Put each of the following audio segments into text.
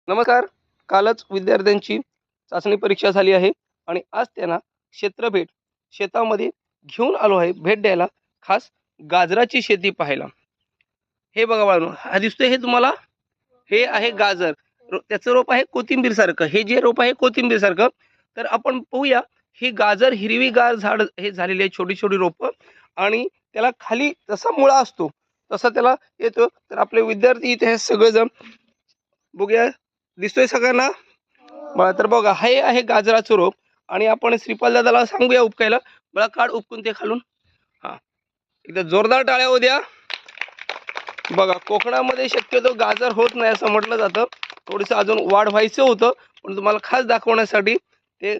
नमस्कार. कालच विद्यार्थ्यांची चाचणी परीक्षा झाली आहे आणि आज त्यांना क्षेत्रभेट शेतामध्ये घेऊन आलो आहे भेट द्यायला, खास गाजराची शेती पाहायला. हे बघा बाळांनो, हा दिसतोय हे तुम्हाला, हे आहे गाजर. त्याचं रोप आहे कोथिंबीर सारखं. हे जे रोप आहे कोथिंबीर सारखं. तर आपण पाहूया, ही गाजर हिरवीगार झाड हे झालेली आहे, छोटी छोटी रोपं, आणि त्याला खाली जसा मुळा असतो तसा त्याला येतो. तर आपले विद्यार्थी इथे हे सगळेजण बघूया, दिसतोय सगळ्यांना बघा. तर बघा, हे आहे गाजराचं रोप आणि आपण श्रीपाल दादाला सांगूया उपकायला. बघा, काढ उपकून ते खालून. हा, एकदा जोरदार टाळ्या होऊ द्या. बघा, कोकणामध्ये शक्यतो गाजर होत नाही असं म्हटलं जातं. थोडंसं अजून वाढ व्हायचं होतं, पण तुम्हाला खास दाखवण्यासाठी ते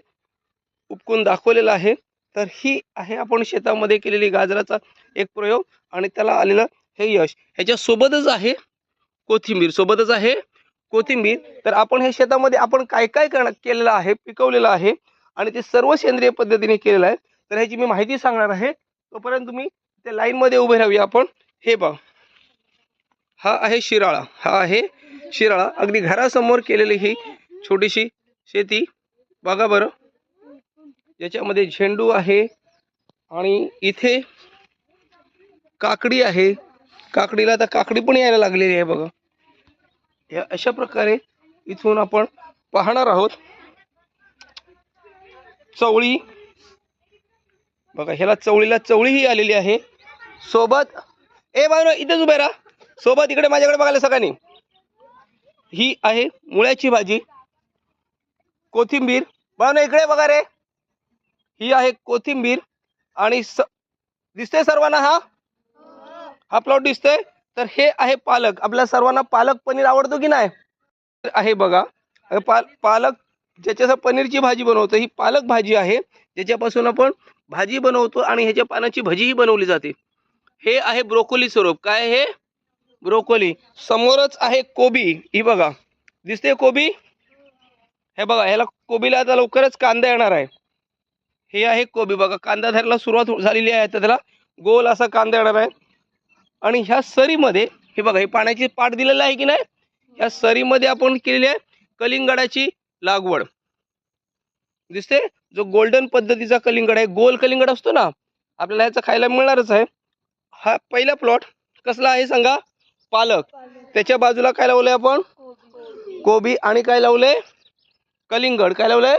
उपकून दाखवलेलं आहे. तर ही आहे आपण शेतामध्ये केलेली गाजराचा एक प्रयोग आणि त्याला आलेलं हे यश. ह्याच्यासोबतच आहे कोथिंबीर, सोबतच आहे कोथिंबीर. तर आपण हे शेतामध्ये आपण काय काय केलेलं आहे, पिकवलेलं आहे आणि ते सर्व सेंद्रिय पद्धतीने केलेलं आहे. तर ह्याची मी माहिती सांगणार आहे. तोपर्यंत तुम्ही त्या लाईनमध्ये उभे राहूया आपण. हे बघ, हा आहे शिराळा, हा आहे शिराळा. अगदी घरासमोर केलेली ही छोटीशी शेती बघा बरं. याच्यामध्ये झेंडू आहे आणि इथे काकडी आहे. काकडीला आता काकडी पण यायला लागलेली आहे बघा. या अशा प्रकारे इथून आपण पाहणार आहोत. चवळी बघा, ह्याला चवळीला चवळी ही आलेली आहे. सोबत बाय इथेच उभे राहा. सोबत इकडे माझ्याकडे बघायला सगळ्यांनी. ही आहे मुळ्याची भाजी, कोथिंबीर. बाय इकडे बघा रे, ही आहे कोथिंबीर. आणि दिसतंय सर्वांना हा प्लॉट दिसतोय. तर हे आहे पालक. आपल्या सर्वांना पालक पनीर आवडतो की नाही? आहे बघा, पालक ज्याच्या पनीरची भाजी बनवतो, ही पालक भाजी आहे, ज्याच्यापासून आपण भाजी बनवतो आणि ह्याच्या पानाची भजीही बनवली जाते. हे आहे ब्रोकोली स्वरूप. काय हे? ब्रोकोली. समोरच आहे कोबी. ही बघा, दिसते कोबी. हे बघा, ह्याला कोबीला आता लवकरच कांदा येणार आहे. हे आहे कोबी. बघा, कांदा धरायला सुरुवात झालेली आहे. तर त्याला गोल असा कांदा येणार आहे. आणि ह्या सरीमध्ये हे बघा, हे पाण्याची पाट दिलेलं आहे की नाही, या सरीमध्ये आपण केलेली आहे कलिंगडाची लागवड. दिसते, जो गोल्डन पद्धतीचा कलिंगड आहे, गोल कलिंगड असतो ना, आपल्याला ह्याचं खायला मिळणारच आहे. हा पहिला प्लॉट कसला आहे सांगा? पालक. त्याच्या बाजूला काय लावलंय आपण? कोबी. आणि काय लावलंय? कलिंगड. काय लावलंय?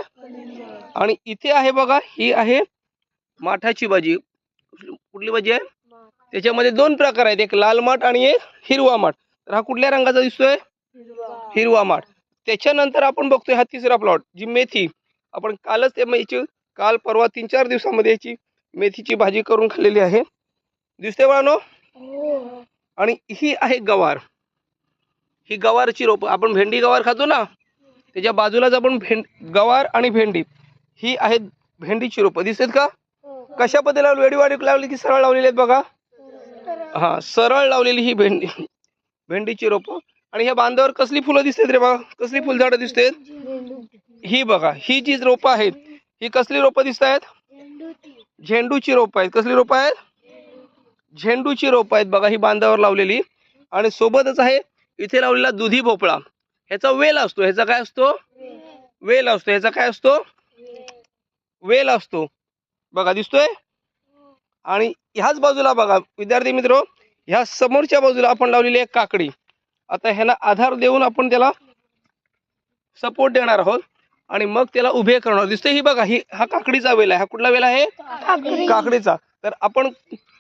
आणि इथे आहे बघा, ही आहे माठाची भाजी. कुठली भाजी आहे? त्याच्यामध्ये दोन प्रकार आहेत, एक लाल माठ आणि एक हिरवा माठ. तर हा कुठल्या रंगाचा दिसतोय? हिरवा माठ. त्याच्यानंतर आपण बघतोय हा तिसरा प्लॉट, जी मेथी. आपण कालच काल परवा 3-4 दिवसामध्ये याची मेथीची भाजी करून खाल्लेली आहे. दिसते बाळांनो? आणि ही आहे गवार. ही गवारची रोप. आपण भेंडी गवार खातो ना, त्याच्या बाजूलाच आपण गवार आणि भेंडी, ही आहेत भेंडीची रोपं. दिसतात का? कशा पद्धतीला वेडीवाडी लावली की सरळ लावलेली आहेत बघा. हा, सरळ लावलेली ही भेंडीची रोपं. आणि ह्या बांधावर कसली फुलं दिसतात रे बघा, कसली फुलझाडं दिसतात. ही बघा, ही जी रोपं आहेत, ही कसली रोपं दिसत आहेत? झेंडूची रोपं आहेत. कसली रोपं आहेत? झेंडूची रोपं आहेत बघा, ही बांधावर लावलेली. आणि सोबतच आहे इथे लावलेला दुधी भोपळा. ह्याचा वेल असतो. ह्याचा काय असतो? वेल असतो. ह्याचा काय असतो? वेल असतो. बघा, दिसतोय. आणि ह्याच बाजूला बघा विद्यार्थी मित्र, ह्या समोरच्या बाजूला आपण लावलेली आहे काकडी. आता ह्याला आधार देऊन आपण त्याला सपोर्ट देणार आहोत आणि मग त्याला उभे करणार. दिसतंय ही बघा, हा काकडीचा वेल आहे. हा कुठला वेल आहे? काकडीचा. तर आपण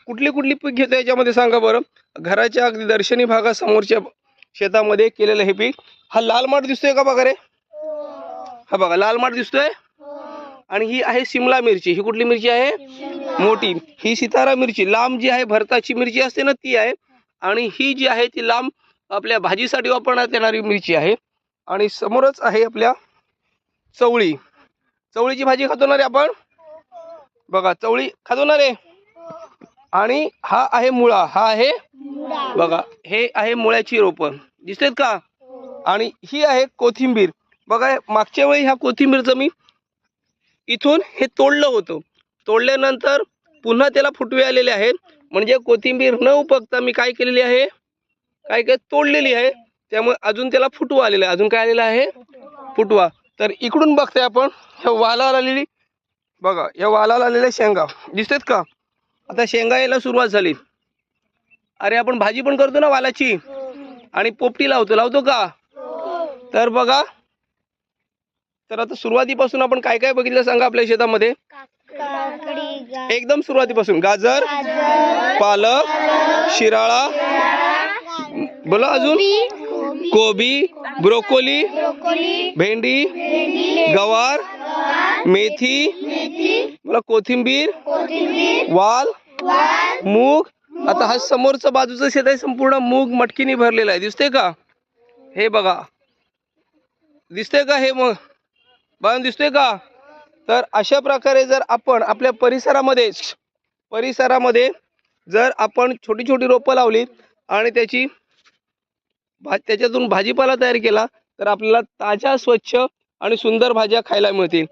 कुठली कुठली पीक घेतो याच्यामध्ये सांगा बरं. घराच्या अगदी दर्शनी भागासमोरच्या शेतामध्ये केलेलं हे पीक. हा लाल माठ दिसतोय का बघा रे? हा बघा, लाल माठ दिसतोय. आणि ही आहे शिमला मिरची. ही कुठली मिरची आहे? मोठी. ही सितारा मिरची, लांब जी आहे, भरताची मिरची असते ना, ती आहे. आणि ही जी आहे ती लांब आपल्या भाजीसाठी वापरण्यात येणारी मिरची आहे. आणि समोरच आहे आपल्या चवळी. चवळीची भाजी खातो ना रे आपण? बघा, चवळी खातो ना रे. आणि हा आहे मुळा. हा आहे बघा, हे आहे मुळ्याची रोपं. दिसतात का? आणि ही आहे कोथिंबीर. बघा, मागच्या वेळी ह्या कोथिंबीरचं मी इथून हे तोडलं होतं. तोडल्यानंतर पुन्हा त्याला फुटवे आलेले आहेत. म्हणजे कोथिंबीर न उपकता मी काय केलेली आहे, काय तोडलेली आहे. त्यामुळे अजून त्याला फुटवा आलेला आहे. अजून काय आलेला आहे? फुटवा. तर इकडून बघतोय आपण ह्या वालाला आलेली, बघा या वालाला आलेल्या शेंगा दिसतात का? आता शेंगा यायला सुरुवात झाली. अरे आपण भाजी पण करतो ना वालाची, आणि पोपटी लावतो का? तर बघा, तर आता सुरुवातीपासून आपण काय काय बघितलं सांगा आपल्या शेतामध्ये? एकदम सुरुवातीपासून गाजर, पालक, शिराळा, बोला अजून, कोबी, ब्रोकोली, भेंडी, गवार, मेथी, बोला कोथिंबीर, वाल, मूग. आता हा समोरचं बाजूचं शेत आहे संपूर्ण मूग मटकीने भरलेला आहे. दिसते का? हे बघा, दिसते का? हे मग बघा, दिसते का? तर अशा प्रकारे जर आपण आपल्या परिसरामध्ये जर आपण छोटी छोटी रोपं लावली आणि त्याच्यातून भाजीपाला तयार केला तर आपल्याला ताज्या, स्वच्छ आणि सुंदर भाज्या खायला मिळतील.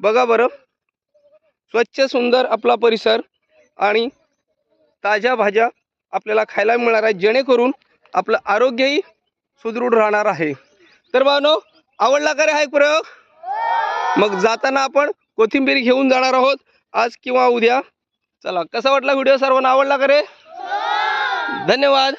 बघा बरं, स्वच्छ सुंदर आपला परिसर आणि ताज्या भाज्या आपल्याला खायला मिळणार आहे, जेणेकरून आपलं आरोग्यही सुदृढ राहणार आहे. तर भावनो, आवडला का रे हा प्रयोग? मग जाताना आपण कोथिंबीर घेऊन जाणार आहोत आज किंवा उद्या. चला, कसा वाटला व्हिडिओ? सर्वांना आवडला का रे? धन्यवाद.